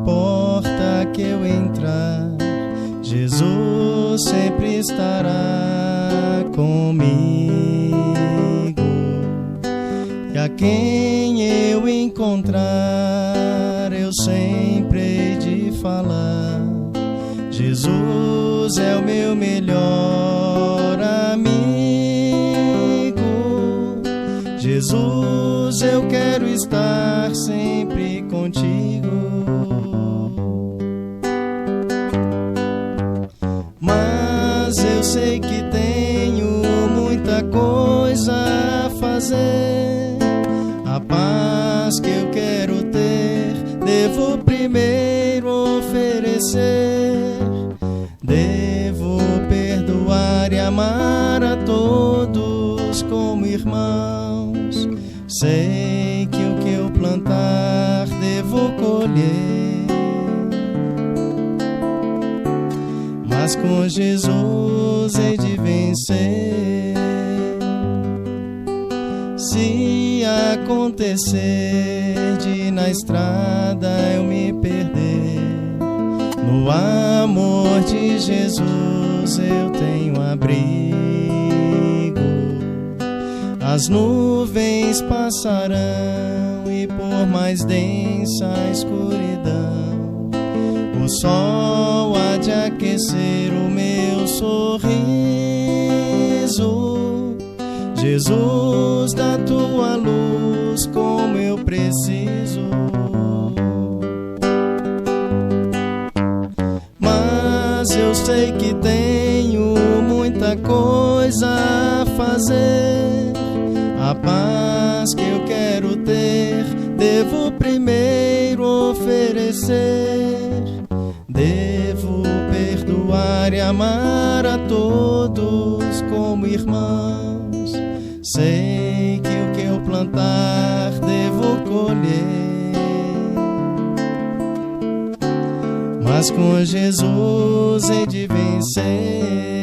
porta que eu entrar, Jesus sempre estará comigo. E a quem eu encontrar, eu sempre hei de falar: Jesus é o meu melhor amigo. Jesus, eu quero estar sempre contigo. Mas eu sei que tenho muita coisa a fazer. A paz que eu quero ter, devo primeiro oferecer. Devo perdoar e amar a todos como irmãos. Sei que o que eu plantar, devo colher. Mas com Jesus hei de vencer. Se acontecer de na estrada eu me perder, no amor de Jesus eu tenho abrigo. As nuvens passarão e por mais densa a escuridão, o sol há de aquecer o meu sorriso. Jesus, da tua luz, como eu preciso. Mas eu sei que tenho muita coisa a fazer. A paz que eu quero ter, devo primeiro oferecer. Devo perdoar e amar a todos como irmãos. Sei que o que eu plantar, devo colher. Mas com Jesus hei de vencer.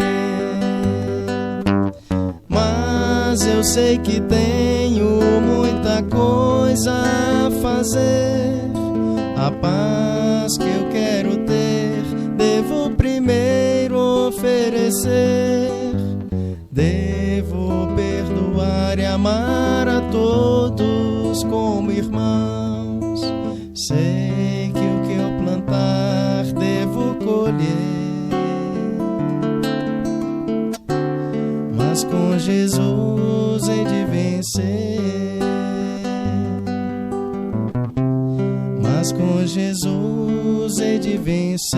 Mas eu sei que tenho muita coisa a fazer. A paz que eu quero ter, devo primeiro oferecer. Devo perdoar e amar a todos como irmãos. Sei que o que eu plantar, devo colher. Mas com Jesus hei de vencer. Mas com Jesus hei de vencer.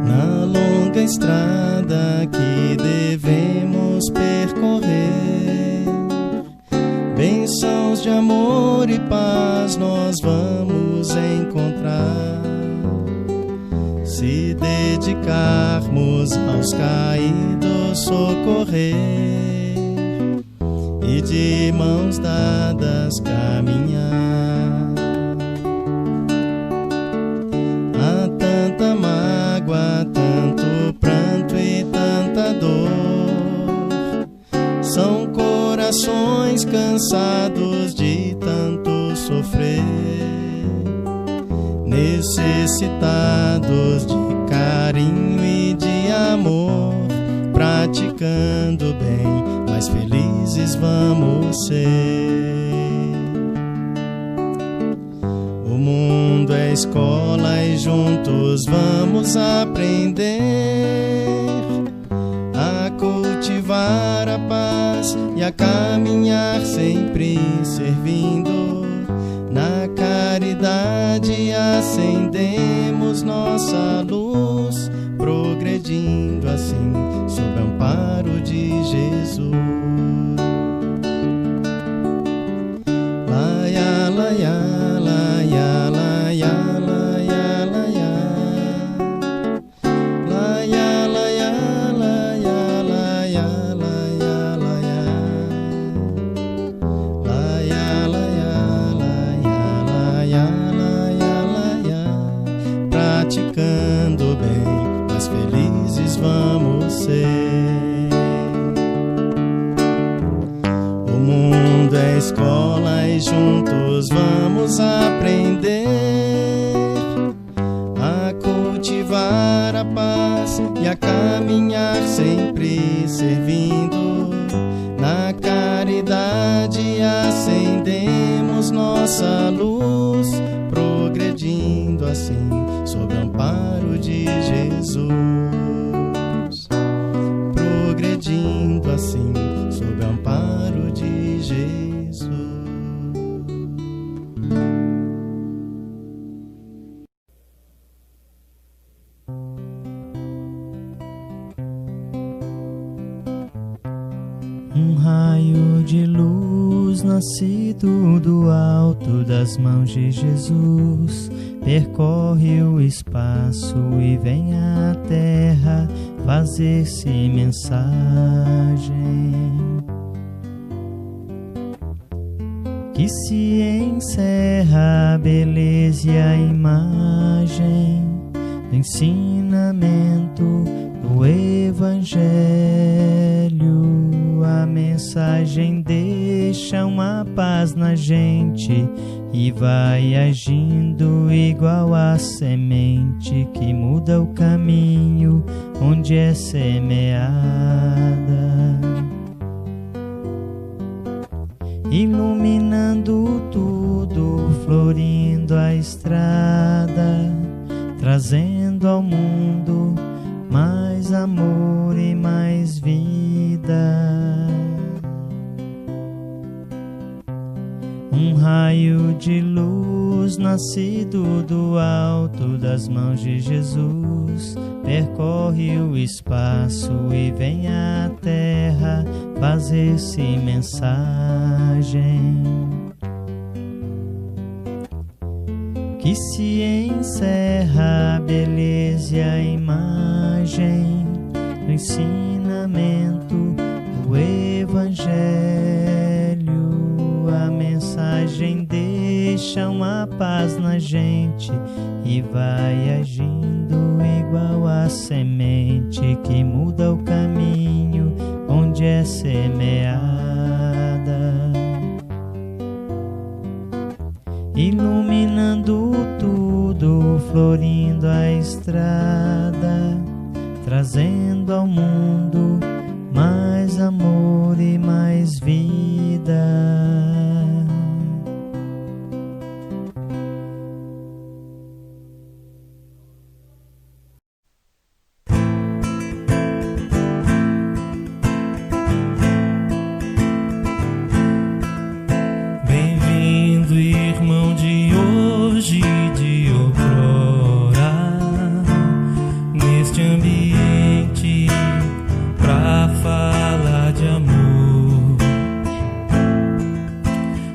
Na longa estrada que devemos percorrer, bênçãos de amor e paz nós vamos encontrar. Se dedicarmos aos caídos socorrer e de mãos dadas caminhar. Há tanta mágoa, tanto pranto e tanta dor. São corações cansados de tanto sofrer, necessitados de carinho e de amor. Praticando bem, mais felizes vamos ser. O mundo é escola e juntos vamos aprender a cultivar a paz e a caminhar sempre servindo. Na caridade acendemos nossa luz, progredindo assim sob o amparo de Jesus. Laia, laia, laia, laia, laia, laia. Laia, laia, laia, laia, laia, laia. Laia, laia, laia, laia, laia. Praticando bem, mais felizes vamos você. O mundo é escola e juntos vamos aprender a cultivar a paz e a caminhar sempre servindo. Na caridade acendemos nossa luz, progredindo assim sob o amparo de Jesus. Progredindo assim sob o amparo de Jesus. Um raio de luz nascido do alto das mãos de Jesus percorre o espaço e vem à terra fazer-se mensagem. Que se encerra a beleza e a imagem do ensinamento do Evangelho. A mensagem deixa uma paz na gente e vai agindo igual a semente que muda o caminho onde é semeada, iluminando tudo, florindo a estrada, trazendo ao mundo mais amor e mais vida. Um raio de luz nascido do alto das mãos de Jesus percorre o espaço e vem à terra fazer-se mensagem. Que se encerra a beleza e a imagem do ensinamento do Evangelho. A mensagem deixa uma paz na gente e vai agindo igual a semente que muda o caminho onde é semeada, iluminando tudo, florindo a estrada, trazendo ao mundo mais amor e mais vida. Bem-vindo, irmão de hoje e de outrora, neste ambiente pra falar de amor.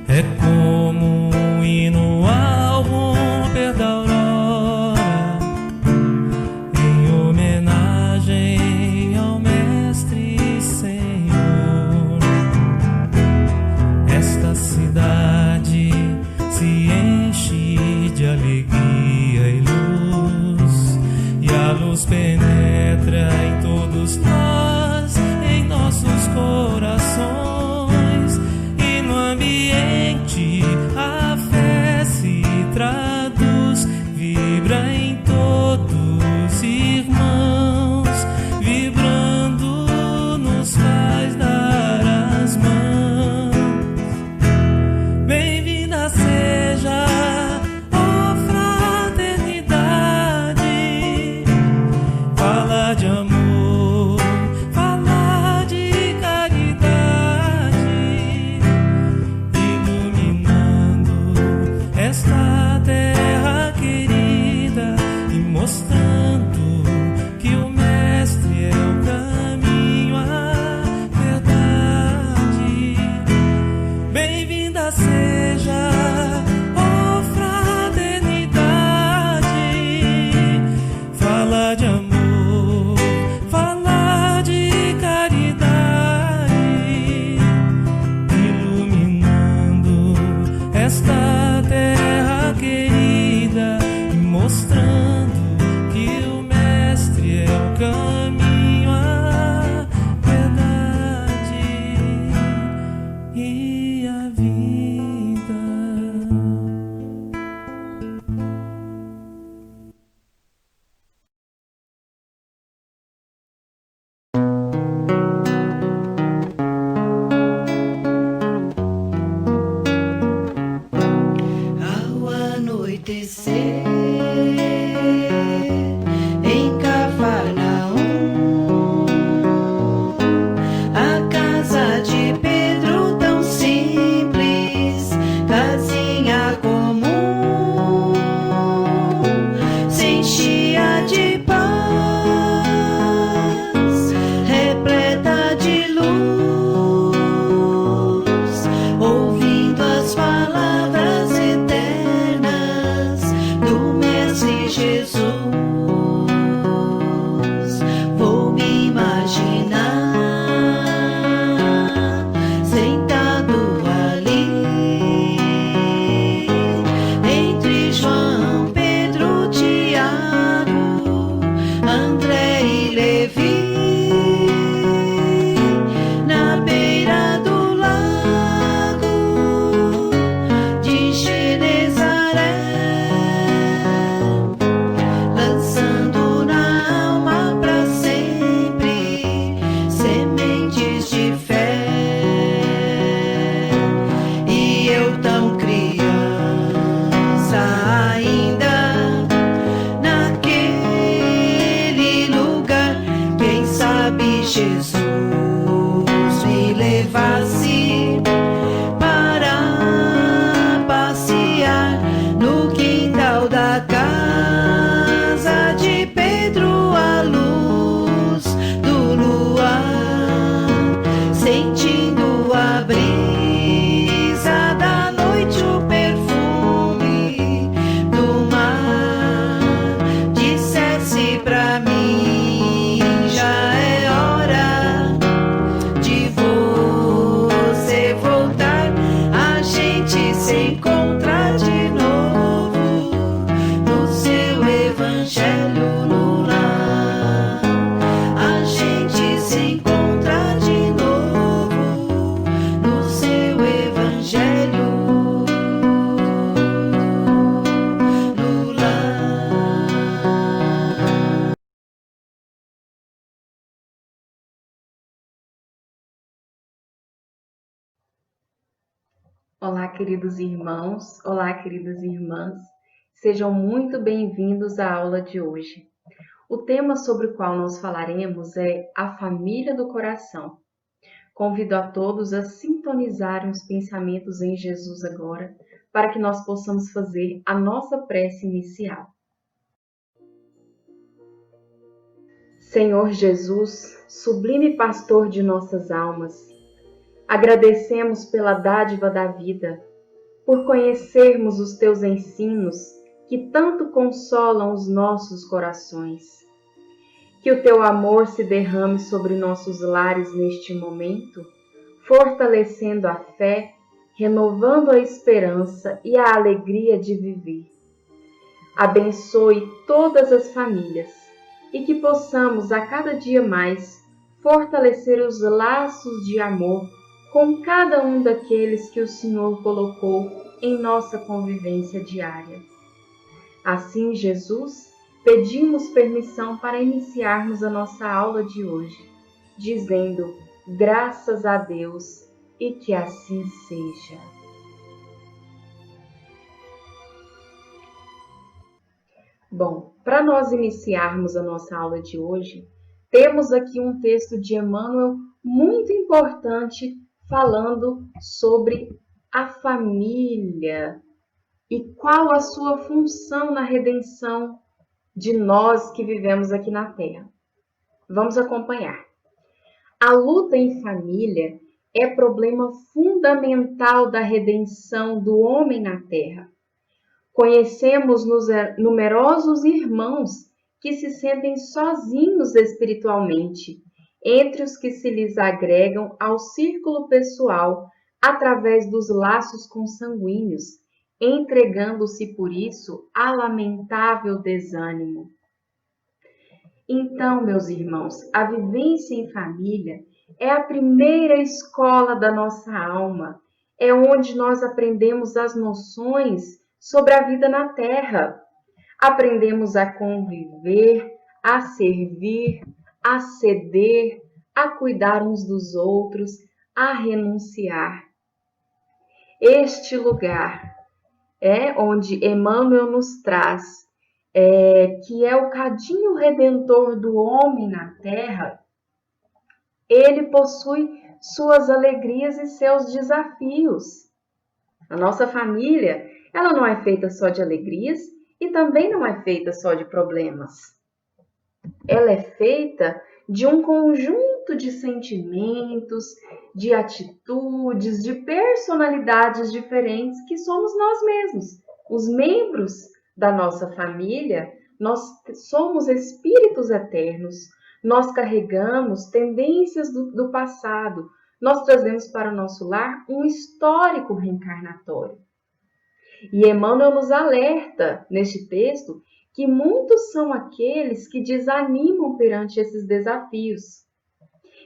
É como um hino ao romper da aurora, em homenagem ao Mestre Senhor. Esta cidade se enche de alegria e luz, e a luz penetra em todos nós, em nossos corações, e no ambiente a fé se traduz, vibra em todos, irmãos, vibrando nos faz dar as mãos. Bem-vinda seja, ó fraternidade, fala de amor e Jesus me levasse para passear no quintal da casa de Pedro à luz do luar, sentindo a brisa da noite, o perfume do mar, dissesse pra mim: já é hora de você voltar, a gente se encontrar de novo no seu evangelho no lar, a gente se encontrar de novo no seu evangelho no lar. Olá, queridos irmãos, olá, queridas irmãs, sejam muito bem-vindos à aula de hoje. O tema sobre o qual nós falaremos é a família do coração. Convido a todos a sintonizarem os pensamentos em Jesus agora, para que nós possamos fazer a nossa prece inicial. Senhor Jesus, sublime pastor de nossas almas, agradecemos pela dádiva da vida, por conhecermos os teus ensinos que tanto consolam os nossos corações. Que o teu amor se derrame sobre nossos lares neste momento, fortalecendo a fé, renovando a esperança e a alegria de viver. Abençoe todas as famílias e que possamos a cada dia mais fortalecer os laços de amor com cada um daqueles que o Senhor colocou em nossa convivência diária. Assim, Jesus, pedimos permissão para iniciarmos a nossa aula de hoje, dizendo graças a Deus e que assim seja. Bom, para nós iniciarmos a nossa aula de hoje, temos aqui um texto de Emmanuel muito importante falando sobre a família e qual a sua função na redenção de nós que vivemos aqui na Terra. Vamos acompanhar. A luta em família é problema fundamental da redenção do homem na Terra. Conhecemos numerosos irmãos que se sentem sozinhos espiritualmente, entre os que se lhes agregam ao círculo pessoal através dos laços consanguíneos, entregando-se por isso a lamentável desânimo. Então, meus irmãos, a vivência em família é a primeira escola da nossa alma, é onde nós aprendemos as noções sobre a vida na Terra. Aprendemos a conviver, a servir, a ceder, a cuidar uns dos outros, a renunciar. Este lugar é onde Emmanuel nos traz, que é o cadinho redentor do homem na Terra. Ele possui suas alegrias e seus desafios. A nossa família, ela não é feita só de alegrias e também não é feita só de problemas. Ela é feita de um conjunto de sentimentos, de atitudes, de personalidades diferentes que somos nós mesmos. Os membros da nossa família, nós somos espíritos eternos, nós carregamos tendências do passado, nós trazemos para o nosso lar um histórico reencarnatório. E Emmanuel nos alerta neste texto que muitos são aqueles que desanimam perante esses desafios.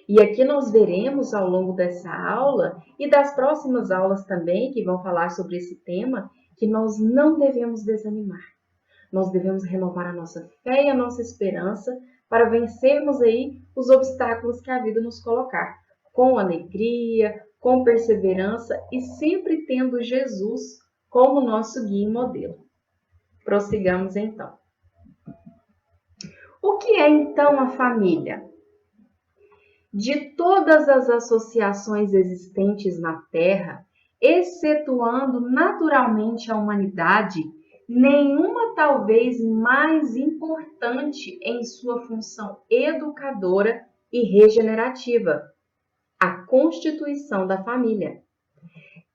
E aqui nós veremos ao longo dessa aula e das próximas aulas também, que vão falar sobre esse tema, que nós não devemos desanimar. Nós devemos renovar a nossa fé e a nossa esperança para vencermos aí os obstáculos que a vida nos colocar, com alegria, com perseverança e sempre tendo Jesus como nosso guia e modelo. Prossigamos então. O que é então a família? de todas as associações existentes na Terra, excetuando naturalmente a humanidade, nenhuma talvez mais importante em sua função educadora e regenerativa, a constituição da família.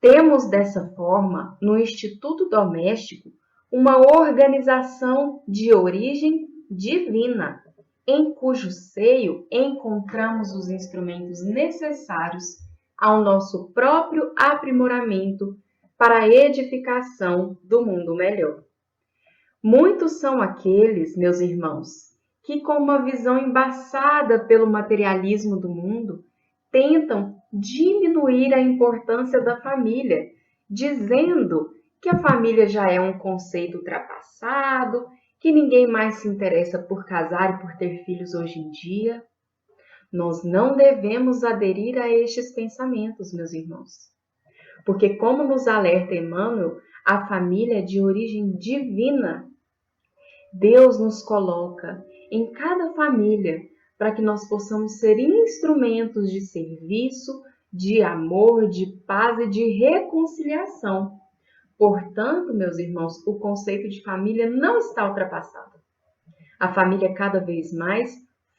Temos dessa forma, no Instituto Doméstico, uma organização de origem divina, em cujo seio encontramos os instrumentos necessários ao nosso próprio aprimoramento para a edificação do mundo melhor. Muitos são aqueles, meus irmãos, que com uma visão embaçada pelo materialismo do mundo, tentam diminuir a importância da família, dizendo que a família já é um conceito ultrapassado, que ninguém mais se interessa por casar e por ter filhos hoje em dia. Nós não devemos aderir a estes pensamentos, meus irmãos. Porque, como nos alerta Emmanuel, a família é de origem divina. Deus nos coloca em cada família para que nós possamos ser instrumentos de serviço, de amor, de paz e de reconciliação. Portanto, meus irmãos, o conceito de família não está ultrapassado. A família cada vez mais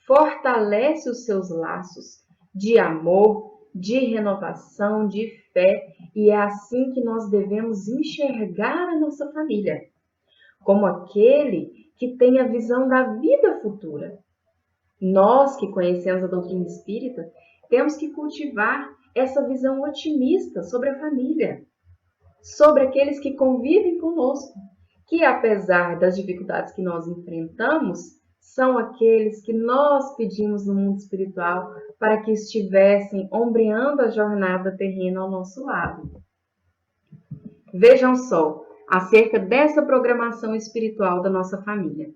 fortalece os seus laços de amor, de renovação, de fé, e é assim que nós devemos enxergar a nossa família, como aquele que tem a visão da vida futura. Nós que conhecemos a doutrina espírita, temos que cultivar essa visão otimista sobre a família, sobre aqueles que convivem conosco, que apesar das dificuldades que nós enfrentamos, são aqueles que nós pedimos no mundo espiritual para que estivessem ombreando a jornada terrena ao nosso lado. Vejam só, acerca dessa programação espiritual da nossa família.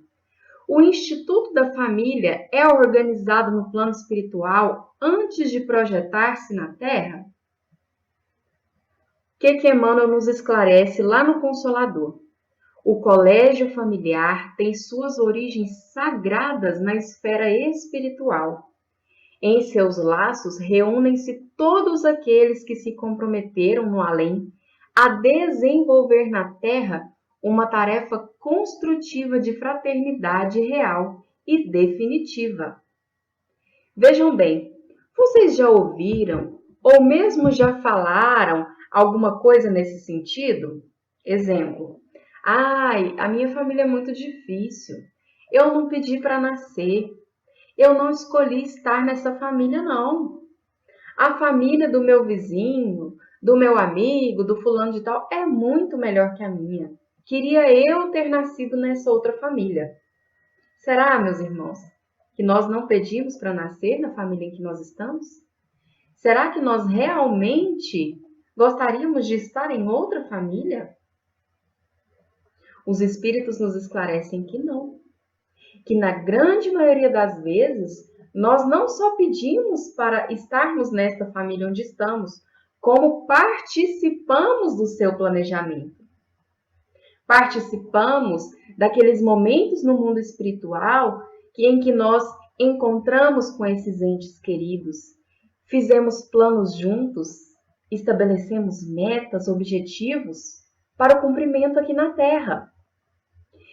O Instituto da Família é organizado no plano espiritual antes de projetar-se na Terra? O que Emmanuel nos esclarece lá no Consolador? O colégio familiar tem suas origens sagradas na esfera espiritual. Em seus laços reúnem-se todos aqueles que se comprometeram no além a desenvolver na Terra uma tarefa construtiva de fraternidade real e definitiva. Vejam bem, vocês já ouviram ou mesmo já falaram alguma coisa nesse sentido? Exemplo: a minha família é muito difícil. Eu não pedi para nascer. Eu não escolhi estar nessa família, não. A família do meu vizinho, do meu amigo, do fulano de tal, é muito melhor que a minha. Queria eu ter nascido nessa outra família. Será, meus irmãos, que nós não pedimos para nascer na família em que nós estamos? Será que nós realmente gostaríamos de estar em outra família? Os espíritos nos esclarecem que não. Que na grande maioria das vezes, nós não só pedimos para estarmos nesta família onde estamos, como participamos do seu planejamento. Participamos daqueles momentos no mundo espiritual em que nós encontramos com esses entes queridos, fizemos planos juntos, estabelecemos metas, objetivos para o cumprimento aqui na Terra.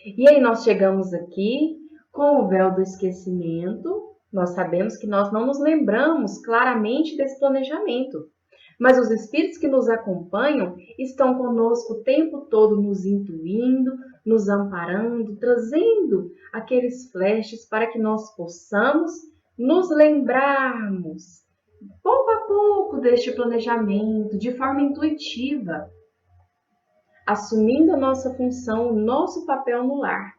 E aí nós chegamos aqui com o véu do esquecimento, nós sabemos que nós não nos lembramos claramente desse planejamento. Mas os espíritos que nos acompanham estão conosco o tempo todo nos intuindo, nos amparando, trazendo aqueles flashes para que nós possamos nos lembrarmos, pouco a pouco, deste planejamento, de forma intuitiva, assumindo a nossa função, o nosso papel no lar.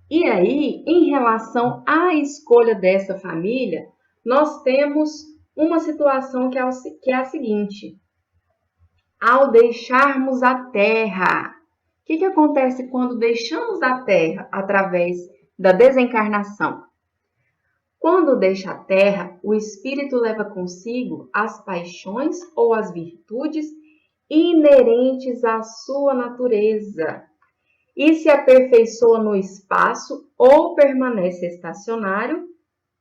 E aí, em relação à escolha dessa família, nós temos uma situação que é a seguinte: ao deixarmos a Terra, o que acontece quando deixamos a Terra através da desencarnação? Quando deixa a Terra, o espírito leva consigo as paixões ou as virtudes inerentes à sua natureza. e se aperfeiçoa no espaço ou permanece estacionário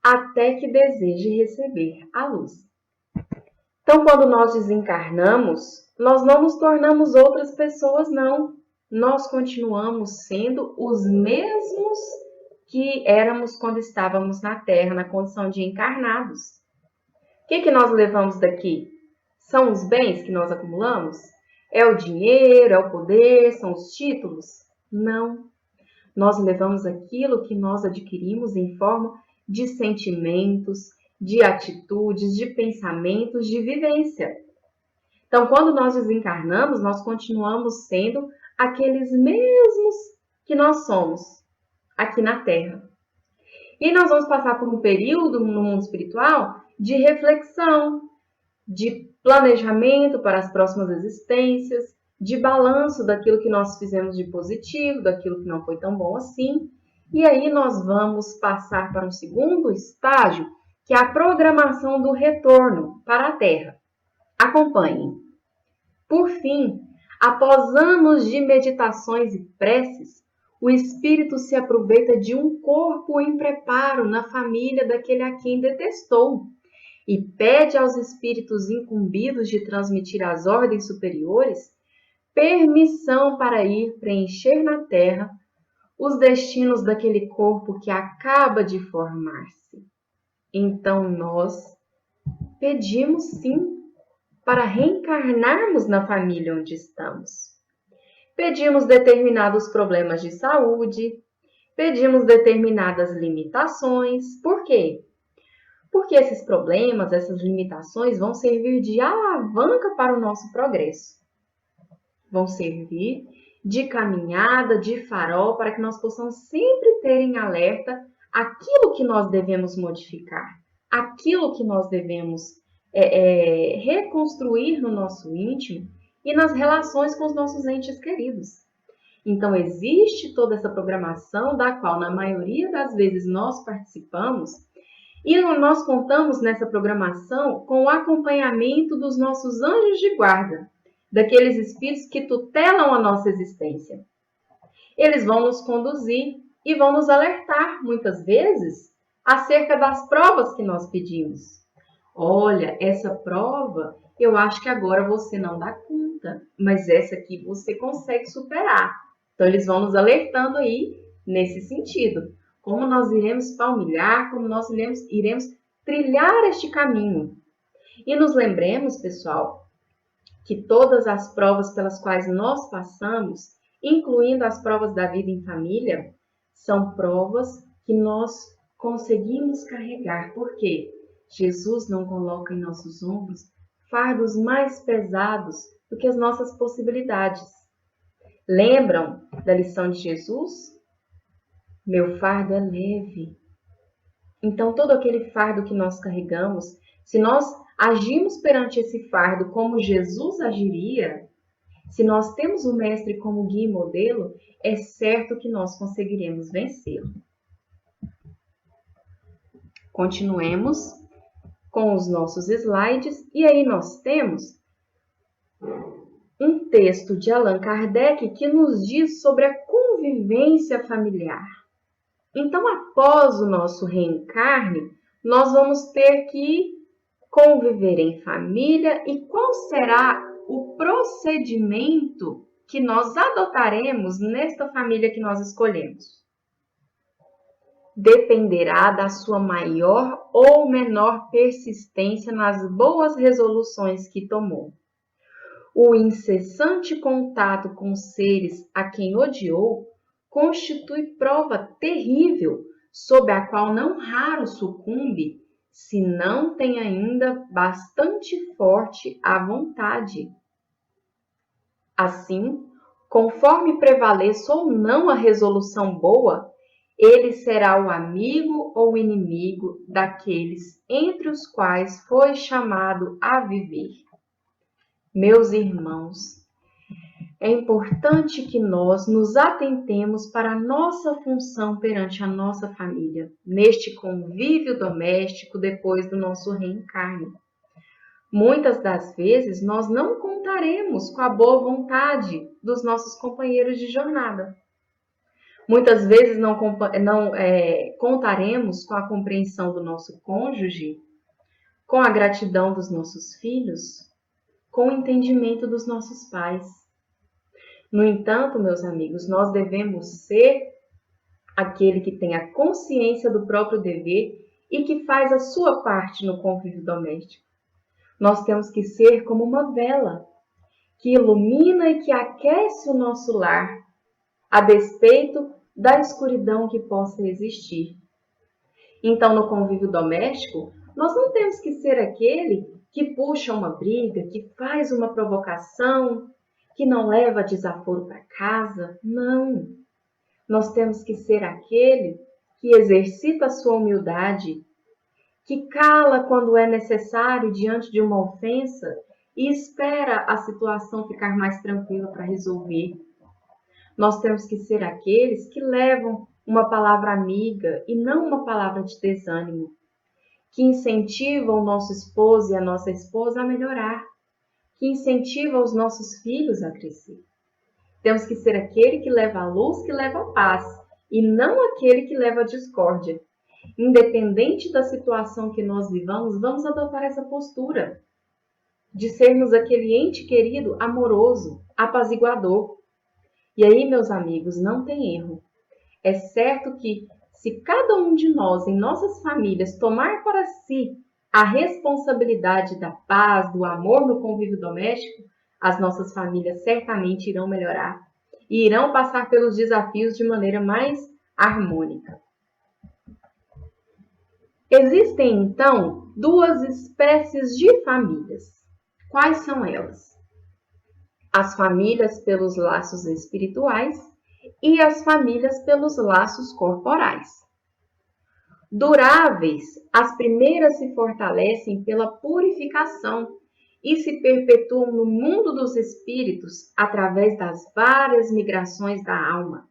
até que deseje receber a luz. Então, quando nós desencarnamos, nós não nos tornamos outras pessoas, não. Nós continuamos sendo os mesmos que éramos quando estávamos na Terra, na condição de encarnados. O que nós levamos daqui? São os bens que nós acumulamos? É o dinheiro, é o poder, são os títulos? Não. Nós levamos aquilo que nós adquirimos em forma de sentimentos, de atitudes, de pensamentos, de vivência. Então, quando nós desencarnamos, nós continuamos sendo aqueles mesmos que nós somos aqui na Terra. E nós vamos passar por um período no mundo espiritual de reflexão, de planejamento para as próximas existências, de balanço daquilo que nós fizemos de positivo, daquilo que não foi tão bom assim. E aí nós vamos passar para um segundo estágio, que é a programação do retorno para a Terra. Acompanhem. Por fim, após anos de meditações e preces, o espírito se aproveita de um corpo em preparo na família daquele a quem detestou e pede aos espíritos incumbidos de transmitir às ordens superiores permissão para ir preencher na Terra os destinos daquele corpo que acaba de formar-se. Então nós pedimos sim para reencarnarmos na família onde estamos. Pedimos determinados problemas de saúde, pedimos determinadas limitações. Por quê? Porque esses problemas, essas limitações vão servir de alavanca para o nosso progresso. Vão servir de caminhada, de farol, para que nós possamos sempre ter em alerta aquilo que nós devemos modificar, aquilo que nós devemos reconstruir no nosso íntimo e nas relações com os nossos entes queridos. Então, existe toda essa programação da qual, na maioria das vezes, nós participamos e nós contamos nessa programação com o acompanhamento dos nossos anjos de guarda, daqueles espíritos que tutelam a nossa existência. Eles vão nos conduzir e vão nos alertar, muitas vezes, acerca das provas que nós pedimos. Olha, essa prova, eu acho que agora você não dá conta, mas essa aqui você consegue superar. Então, eles vão nos alertando aí nesse sentido. Como nós iremos palmilhar, como nós iremos trilhar este caminho. E nos lembremos, pessoal, que todas as provas pelas quais nós passamos, incluindo as provas da vida em família, são provas que nós conseguimos carregar. Por quê? Jesus não coloca em nossos ombros fardos mais pesados do que as nossas possibilidades. Lembram da lição de Jesus? Meu fardo é leve. Então, todo aquele fardo que nós carregamos, se nós agimos perante esse fardo como Jesus agiria, se nós temos o Mestre como guia e modelo, é certo que nós conseguiremos vencê-lo. Continuemos com os nossos slides, e aí nós temos um texto de Allan Kardec que nos diz sobre a convivência familiar. Então, após o nosso reencarne, nós vamos ter que conviver em família, e qual será o procedimento que nós adotaremos nesta família que nós escolhemos? Dependerá da sua maior ou menor persistência nas boas resoluções que tomou. O incessante contato com seres a quem odiou constitui prova terrível, sob a qual não raro sucumbe, se não tem ainda bastante forte a vontade. Assim, conforme prevaleça ou não a resolução boa, ele será o amigo ou inimigo daqueles entre os quais foi chamado a viver. Meus irmãos, é importante que nós nos atentemos para a nossa função perante a nossa família, neste convívio doméstico depois do nosso reencarne. Muitas das vezes nós não contaremos com a boa vontade dos nossos companheiros de jornada. Muitas vezes não contaremos com a compreensão do nosso cônjuge, com a gratidão dos nossos filhos, com o entendimento dos nossos pais. No entanto, meus amigos, nós devemos ser aquele que tem a consciência do próprio dever e que faz a sua parte no convívio doméstico. Nós temos que ser como uma vela que ilumina e que aquece o nosso lar, a despeito da escuridão que possa existir. Então, no convívio doméstico, nós não temos que ser aquele que puxa uma briga, que faz uma provocação, que não leva desaforo para casa. Não. Nós temos que ser aquele que exercita a sua humildade, que cala quando é necessário diante de uma ofensa e espera a situação ficar mais tranquila para resolver. Nós temos que ser aqueles que levam uma palavra amiga e não uma palavra de desânimo, que incentivam o nosso esposo e a nossa esposa a melhorar, que incentivam os nossos filhos a crescer. Temos que ser aquele que leva a luz, que leva a paz, e não aquele que leva a discórdia. Independente da situação que nós vivamos, vamos adotar essa postura de sermos aquele ente querido, amoroso, apaziguador. E aí, meus amigos, não tem erro. É certo que se cada um de nós, em nossas famílias, tomar para si a responsabilidade da paz, do amor no convívio doméstico, as nossas famílias certamente irão melhorar e irão passar pelos desafios de maneira mais harmônica. Existem, então, duas espécies de famílias. Quais são elas? As famílias pelos laços espirituais e as famílias pelos laços corporais. Duráveis, as primeiras se fortalecem pela purificação e se perpetuam no mundo dos espíritos através das várias migrações da alma.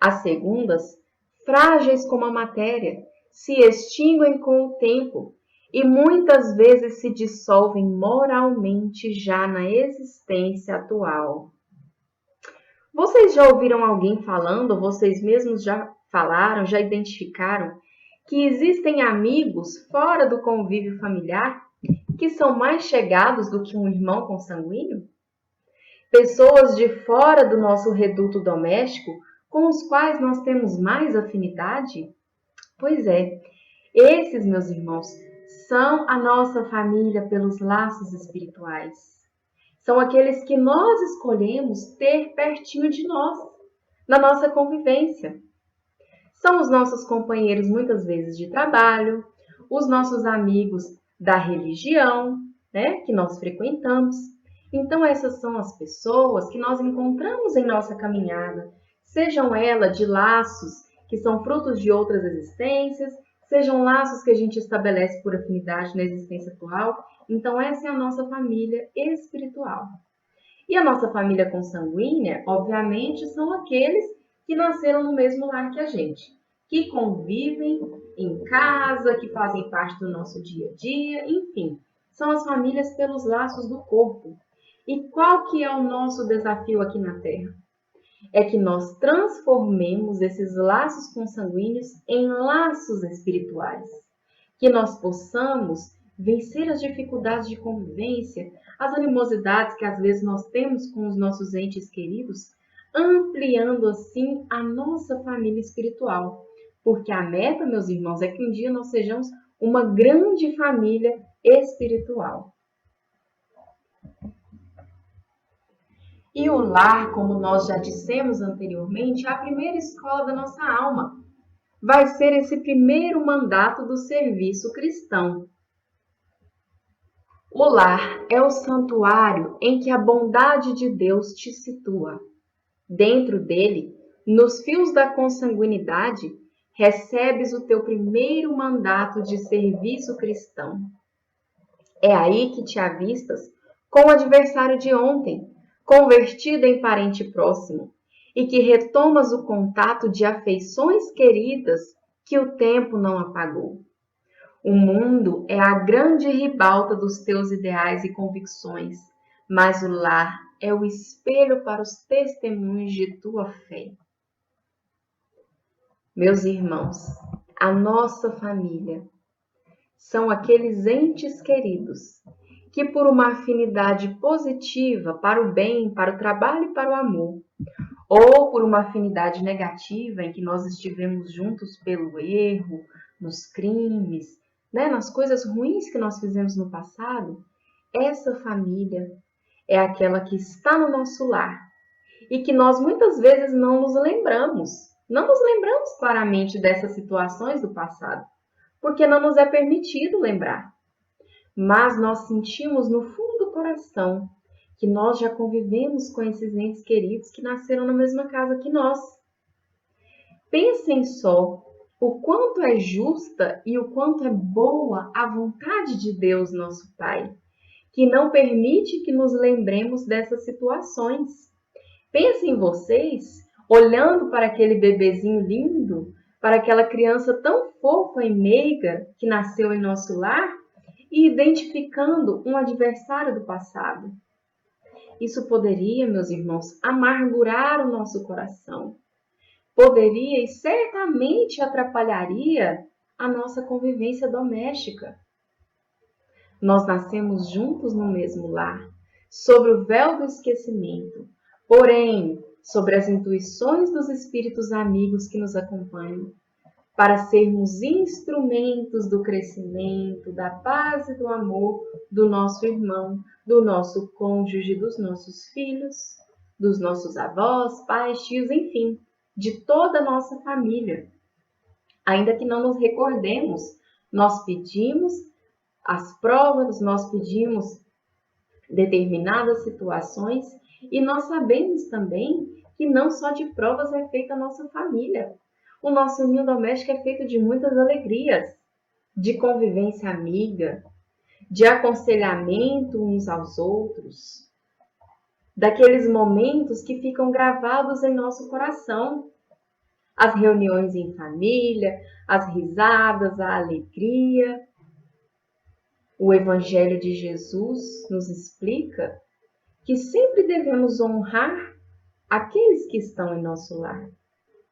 As segundas, frágeis como a matéria, se extinguem com o tempo e muitas vezes se dissolvem moralmente já na existência atual. Vocês já ouviram alguém falando, vocês mesmos já falaram, já identificaram, que existem amigos fora do convívio familiar que são mais chegados do que um irmão consanguíneo? Pessoas de fora do nosso reduto doméstico com os quais nós temos mais afinidade? Pois é, esses, meus irmãos, são a nossa família pelos laços espirituais. São aqueles que nós escolhemos ter pertinho de nós, na nossa convivência. São os nossos companheiros, muitas vezes, de trabalho, os nossos amigos da religião, que nós frequentamos. Então, essas são as pessoas que nós encontramos em nossa caminhada, sejam elas de laços que são frutos de outras existências, sejam laços que a gente estabelece por afinidade na existência atual. Então, essa é a nossa família espiritual. E a nossa família consanguínea, obviamente, são aqueles que nasceram no mesmo lar que a gente, que convivem em casa, que fazem parte do nosso dia a dia, enfim, são as famílias pelos laços do corpo. E qual que é o nosso desafio aqui na Terra? É que nós transformemos esses laços consanguíneos em laços espirituais, que nós possamos vencer as dificuldades de convivência, as animosidades que às vezes nós temos com os nossos entes queridos, ampliando assim a nossa família espiritual. Porque a meta, meus irmãos, é que um dia nós sejamos uma grande família espiritual. E o lar, como nós já dissemos anteriormente, é a primeira escola da nossa alma. Vai ser esse primeiro mandato do serviço cristão. O lar é o santuário em que a bondade de Deus te situa. Dentro dele, nos fios da consanguinidade, recebes o teu primeiro mandato de serviço cristão. É aí que te avistas com o adversário de ontem, convertido em parente próximo, e que retomas o contato de afeições queridas que o tempo não apagou. O mundo é a grande ribalta dos teus ideais e convicções, mas o lar é o espelho para os testemunhos de tua fé. Meus irmãos, a nossa família são aqueles entes queridos que, por uma afinidade positiva para o bem, para o trabalho e para o amor, ou por uma afinidade negativa em que nós estivemos juntos pelo erro, nos crimes, nas coisas ruins que nós fizemos no passado, essa família é aquela que está no nosso lar e que nós muitas vezes não nos lembramos. Não nos lembramos claramente dessas situações do passado, porque não nos é permitido lembrar. Mas nós sentimos no fundo do coração que nós já convivemos com esses entes queridos que nasceram na mesma casa que nós. Pensem só o quanto é justa e o quanto é boa a vontade de Deus, nosso Pai, que não permite que nos lembremos dessas situações. Pensem vocês, olhando para aquele bebezinho lindo, para aquela criança tão fofa e meiga que nasceu em nosso lar e identificando um adversário do passado. Isso poderia, meus irmãos, amargurar o nosso coração. Poderia e certamente atrapalharia a nossa convivência doméstica. Nós nascemos juntos no mesmo lar, sobre o véu do esquecimento, porém, sobre as intuições dos espíritos amigos que nos acompanham, para sermos instrumentos do crescimento, da paz e do amor do nosso irmão, do nosso cônjuge, dos nossos filhos, dos nossos avós, pais, tios, enfim, de toda a nossa família. Ainda que não nos recordemos, nós pedimos as provas, nós pedimos determinadas situações e nós sabemos também que não só de provas é feita a nossa família. O nosso ninho doméstico é feito de muitas alegrias, de convivência amiga, de aconselhamento uns aos outros, daqueles momentos que ficam gravados em nosso coração. As reuniões em família, as risadas, a alegria. O Evangelho de Jesus nos explica que sempre devemos honrar aqueles que estão em nosso lar.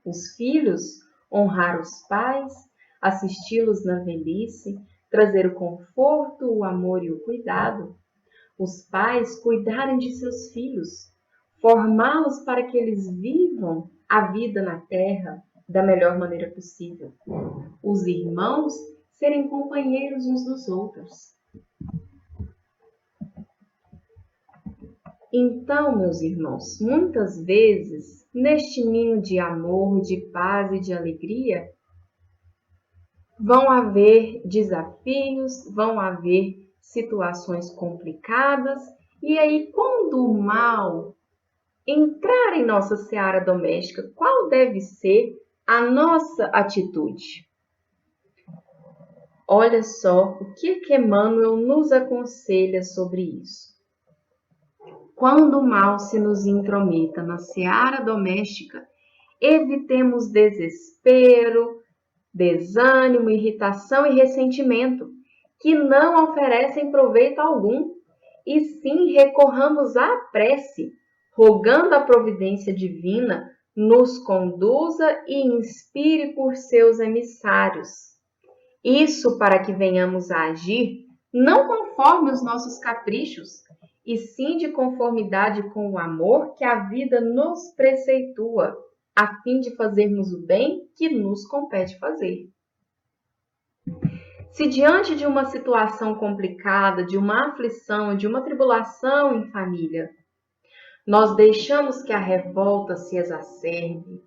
Os filhos, honrar os pais, assisti-los na velhice, trazer o conforto, o amor e o cuidado. Os pais cuidarem de seus filhos, formá-los para que eles vivam a vida na terra da melhor maneira possível. Os irmãos serem companheiros uns dos outros. Então, meus irmãos, muitas vezes, neste ninho de amor, de paz e de alegria, vão haver desafios, vão haver situações complicadas, e aí, quando o mal entrar em nossa seara doméstica, qual deve ser a nossa atitude? Olha só o que Emmanuel nos aconselha sobre isso. Quando o mal se nos intrometa na seara doméstica, evitemos desespero, desânimo, irritação e ressentimento, que não oferecem proveito algum, e sim recorramos à prece, rogando a providência divina nos conduza e inspire por seus emissários. Isso para que venhamos a agir não conforme os nossos caprichos, e sim de conformidade com o amor que a vida nos preceitua, a fim de fazermos o bem que nos compete fazer. Se diante de uma situação complicada, de uma aflição, de uma tribulação em família, nós deixamos que a revolta se exacerbe,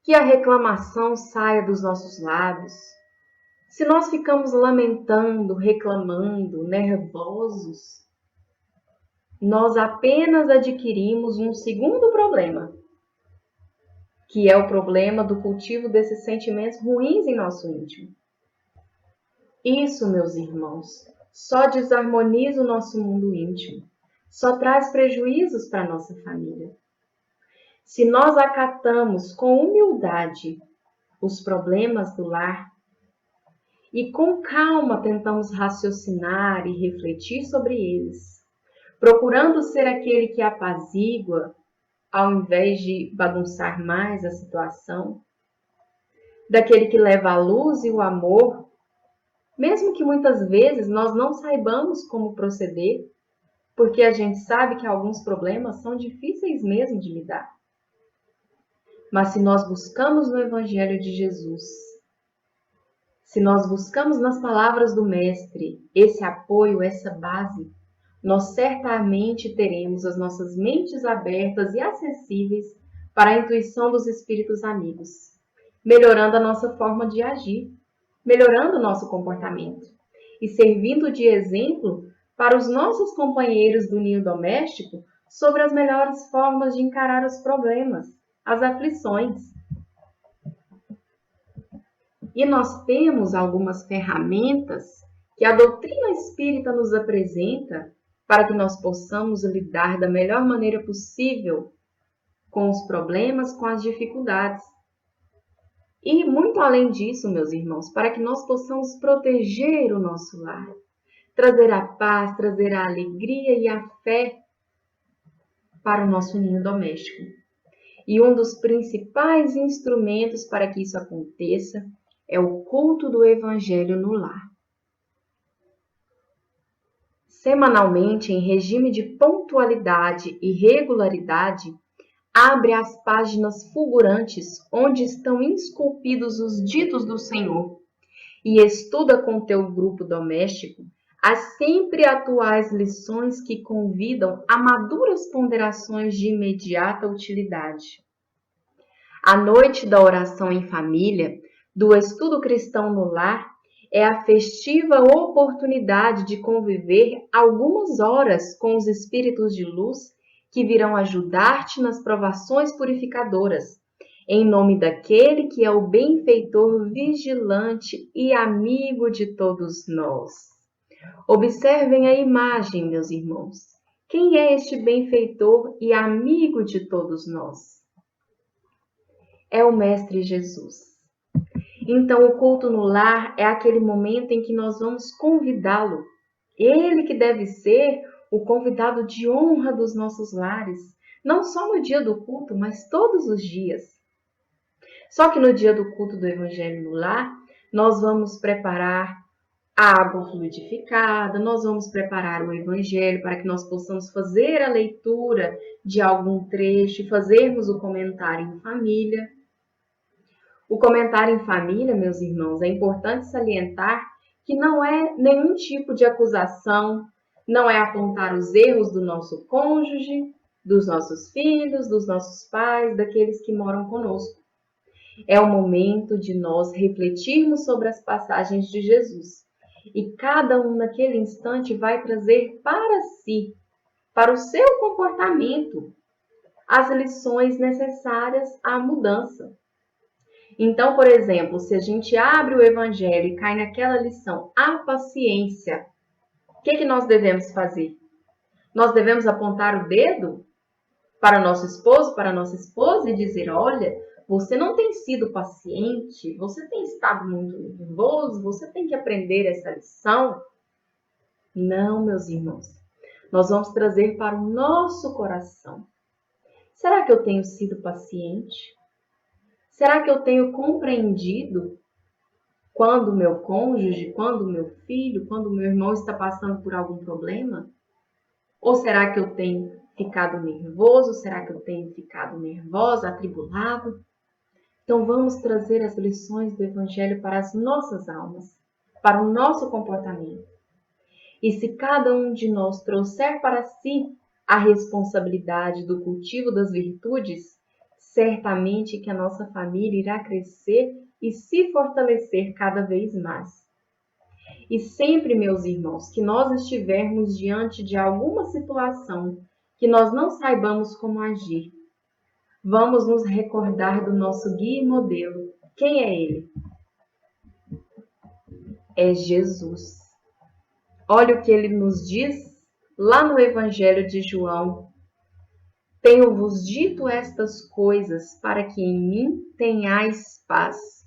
que a reclamação saia dos nossos lábios, se nós ficamos lamentando, reclamando, nervosos, nós apenas adquirimos um segundo problema, que é o problema do cultivo desses sentimentos ruins em nosso íntimo. Isso, meus irmãos, só desarmoniza o nosso mundo íntimo, só traz prejuízos para a nossa família. Se nós acatamos com humildade os problemas do lar e com calma tentamos raciocinar e refletir sobre eles, procurando ser aquele que apazigua, ao invés de bagunçar mais a situação, daquele que leva a luz e o amor, mesmo que muitas vezes nós não saibamos como proceder, porque a gente sabe que alguns problemas são difíceis mesmo de lidar. Mas se nós buscamos no Evangelho de Jesus, se nós buscamos nas palavras do Mestre esse apoio, essa base, nós certamente teremos as nossas mentes abertas e acessíveis para a intuição dos espíritos amigos, melhorando a nossa forma de agir, melhorando o nosso comportamento e servindo de exemplo para os nossos companheiros do ninho doméstico sobre as melhores formas de encarar os problemas, as aflições. E nós temos algumas ferramentas que a doutrina espírita nos apresenta para que nós possamos lidar da melhor maneira possível com os problemas, com as dificuldades. E muito além disso, meus irmãos, para que nós possamos proteger o nosso lar, trazer a paz, trazer a alegria e a fé para o nosso ninho doméstico. E um dos principais instrumentos para que isso aconteça é o culto do Evangelho no lar. Semanalmente, em regime de pontualidade e regularidade, abre as páginas fulgurantes onde estão esculpidos os ditos do Senhor e estuda com teu grupo doméstico as sempre atuais lições que convidam a maduras ponderações de imediata utilidade. A noite da oração em família, do estudo cristão no lar, é a festiva oportunidade de conviver algumas horas com os espíritos de luz que virão ajudar-te nas provações purificadoras, em nome daquele que é o benfeitor vigilante e amigo de todos nós. Observem a imagem, meus irmãos. Quem é este benfeitor e amigo de todos nós? É o Mestre Jesus. Então, o culto no lar é aquele momento em que nós vamos convidá-lo. Ele que deve ser o convidado de honra dos nossos lares, não só no dia do culto, mas todos os dias. Só que no dia do culto do Evangelho no lar, nós vamos preparar a água fluidificada, nós vamos preparar o Evangelho para que nós possamos fazer a leitura de algum trecho e fazermos o comentário em família. O comentário em família, meus irmãos, é importante salientar que não é nenhum tipo de acusação, não é apontar os erros do nosso cônjuge, dos nossos filhos, dos nossos pais, daqueles que moram conosco. É o momento de nós refletirmos sobre as passagens de Jesus. E cada um naquele instante vai trazer para si, para o seu comportamento, as lições necessárias à mudança. Então, por exemplo, se a gente abre o Evangelho e cai naquela lição, a paciência, o que nós devemos fazer? Nós devemos apontar o dedo para o nosso esposo, para a nossa esposa e dizer, olha, você não tem sido paciente, você tem estado muito nervoso, você tem que aprender essa lição. Não, meus irmãos, nós vamos trazer para o nosso coração. Será que eu tenho sido paciente? Será que eu tenho compreendido quando o meu cônjuge, quando o meu filho, quando o meu irmão está passando por algum problema? Ou será que eu tenho ficado nervoso? Será que eu tenho ficado nervosa, atribulado? Então vamos trazer as lições do Evangelho para as nossas almas, para o nosso comportamento. E se cada um de nós trouxer para si a responsabilidade do cultivo das virtudes, certamente que a nossa família irá crescer e se fortalecer cada vez mais. E sempre, meus irmãos, que nós estivermos diante de alguma situação que nós não saibamos como agir, vamos nos recordar do nosso guia e modelo. Quem é ele? É Jesus. Olha o que ele nos diz lá no Evangelho de João. Tenho-vos dito estas coisas para que em mim tenhais paz.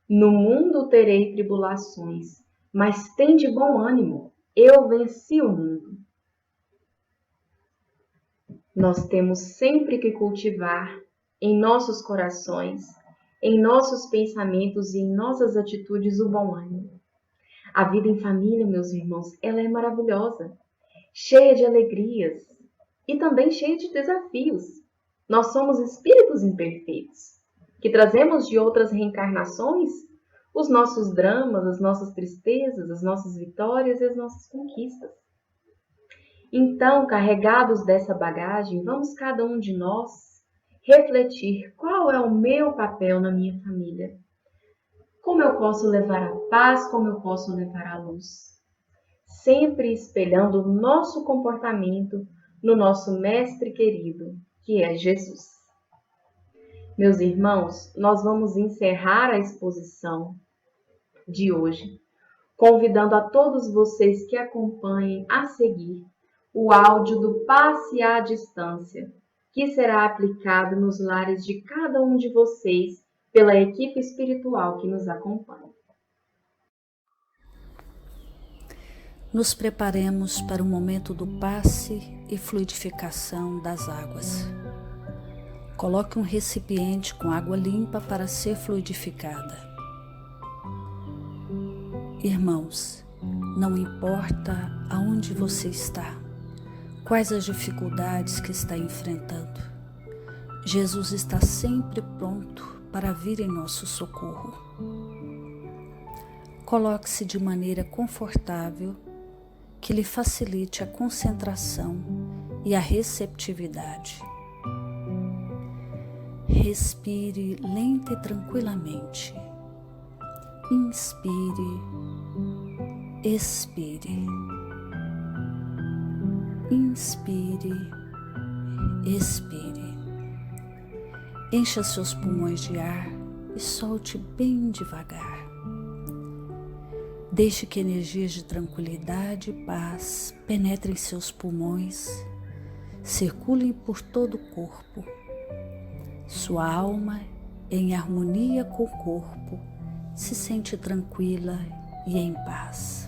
No mundo terei tribulações, mas tende bom ânimo, eu venci o mundo. Nós temos sempre que cultivar em nossos corações em nossos pensamentos e em nossas atitudes o bom ânimo. A vida em família, meus irmãos, ela é maravilhosa, cheia de alegrias e também cheia de desafios. Nós somos espíritos imperfeitos, que trazemos de outras reencarnações os nossos dramas, as nossas tristezas, as nossas vitórias e as nossas conquistas. Então, carregados dessa bagagem, vamos cada um de nós refletir qual é o meu papel na minha família. Como eu posso levar a paz, como eu posso levar a luz. Sempre espelhando o nosso comportamento no nosso mestre querido, que é Jesus. Meus irmãos, nós vamos encerrar a exposição de hoje, convidando a todos vocês que acompanhem a seguir o áudio do Passe à Distância, que será aplicado nos lares de cada um de vocês pela equipe espiritual que nos acompanha. Nos preparemos para o momento do passe e fluidificação das águas. Coloque um recipiente com água limpa para ser fluidificada. Irmãos, não importa aonde você está, quais as dificuldades que está enfrentando, Jesus está sempre pronto para vir em nosso socorro. Coloque-se de maneira confortável que lhe facilite a concentração e a receptividade. Respire lenta e tranquilamente. Inspire, expire. Inspire, expire. Encha seus pulmões de ar e solte bem devagar. Deixe que energias de tranquilidade e paz penetrem seus pulmões, circulem por todo o corpo. Sua alma, em harmonia com o corpo, se sente tranquila e em paz.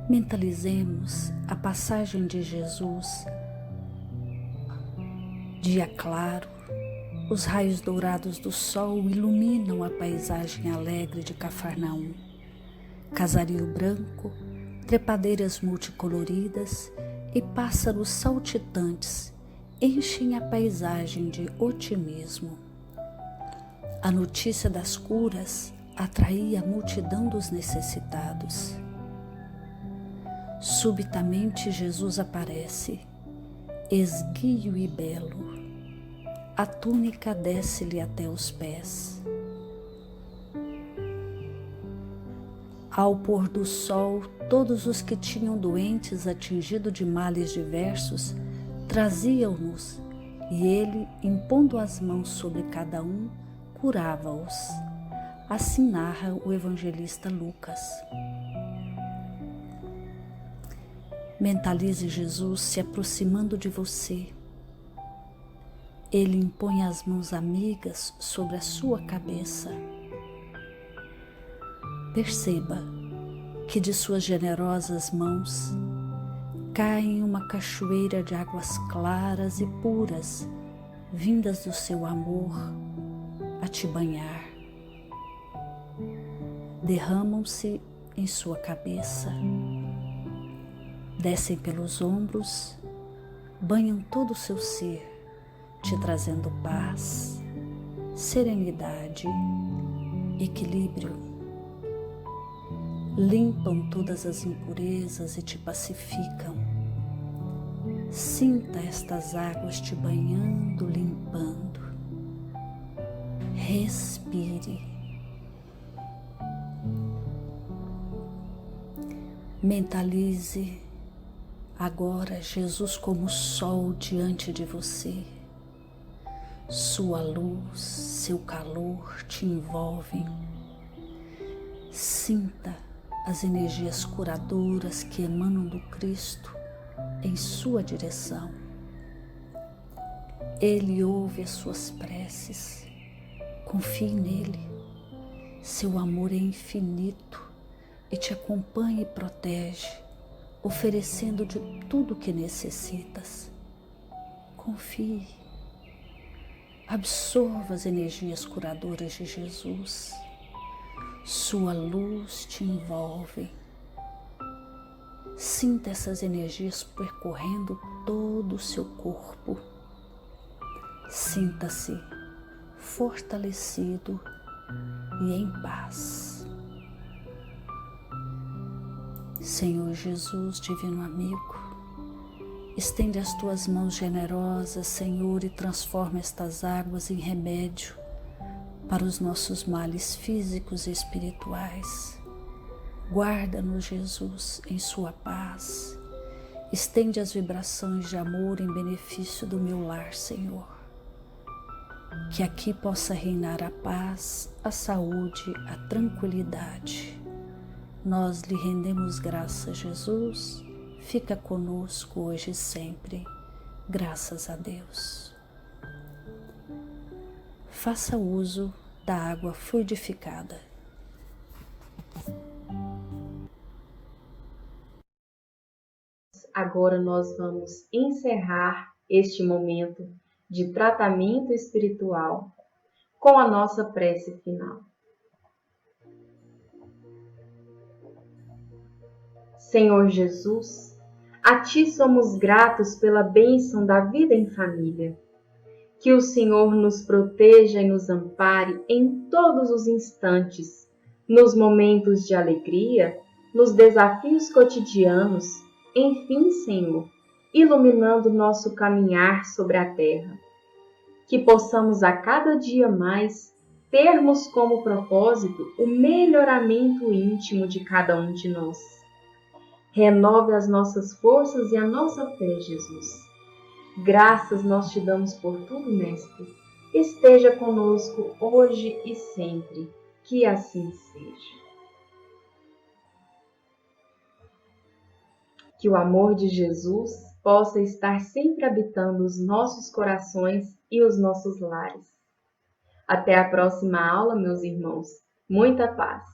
Mentalizemos a passagem de Jesus. Dia claro, os raios dourados do sol iluminam a paisagem alegre de Cafarnaum. Casario branco, trepadeiras multicoloridas e pássaros saltitantes enchem a paisagem de otimismo. A notícia das curas atraía a multidão dos necessitados. Subitamente Jesus aparece, esguio e belo. A túnica desce-lhe até os pés. Ao pôr do sol, todos os que tinham doentes atingidos de males diversos traziam-nos, e ele, impondo as mãos sobre cada um, curava-os. Assim narra o evangelista Lucas. Mentalize Jesus se aproximando de você. Ele impõe as mãos amigas sobre a sua cabeça. Perceba que de suas generosas mãos caem uma cachoeira de águas claras e puras, vindas do seu amor a te banhar. Derramam-se em sua cabeça, descem pelos ombros, banham todo o seu ser, te trazendo paz, serenidade, equilíbrio. Limpam todas as impurezas e te pacificam. Sinta estas águas te banhando, limpando. Respire. Mentalize agora Jesus como sol diante de você. Sua luz, seu calor te envolvem. Sinta as energias curadoras que emanam do Cristo em sua direção. Ele ouve as suas preces. Confie nele. Seu amor é infinito e te acompanha e protege, oferecendo de tudo o que necessitas. Confie. Absorva as energias curadoras de Jesus. Sua luz te envolve. Sinta essas energias percorrendo todo o seu corpo. Sinta-se fortalecido e em paz. Senhor Jesus, Divino Amigo, estende as tuas mãos generosas, Senhor, e transforma estas águas em remédio para os nossos males físicos e espirituais. Guarda-nos, Jesus, em sua paz. Estende as vibrações de amor em benefício do meu lar, Senhor. Que aqui possa reinar a paz, a saúde, a tranquilidade. Nós lhe rendemos graças, Jesus. Fica conosco hoje e sempre. Graças a Deus. Faça uso da água fluidificada. Agora nós vamos encerrar este momento de tratamento espiritual com a nossa prece final. Senhor Jesus, a Ti somos gratos pela bênção da vida em família. Que o Senhor nos proteja e nos ampare em todos os instantes, nos momentos de alegria, nos desafios cotidianos, enfim, Senhor, iluminando nosso caminhar sobre a terra. Que possamos a cada dia mais termos como propósito o melhoramento íntimo de cada um de nós. Renove as nossas forças e a nossa fé, Jesus. Graças nós te damos por tudo, Mestre. Esteja conosco hoje e sempre. Que assim seja. Que o amor de Jesus possa estar sempre habitando os nossos corações e os nossos lares. Até a próxima aula, meus irmãos. Muita paz!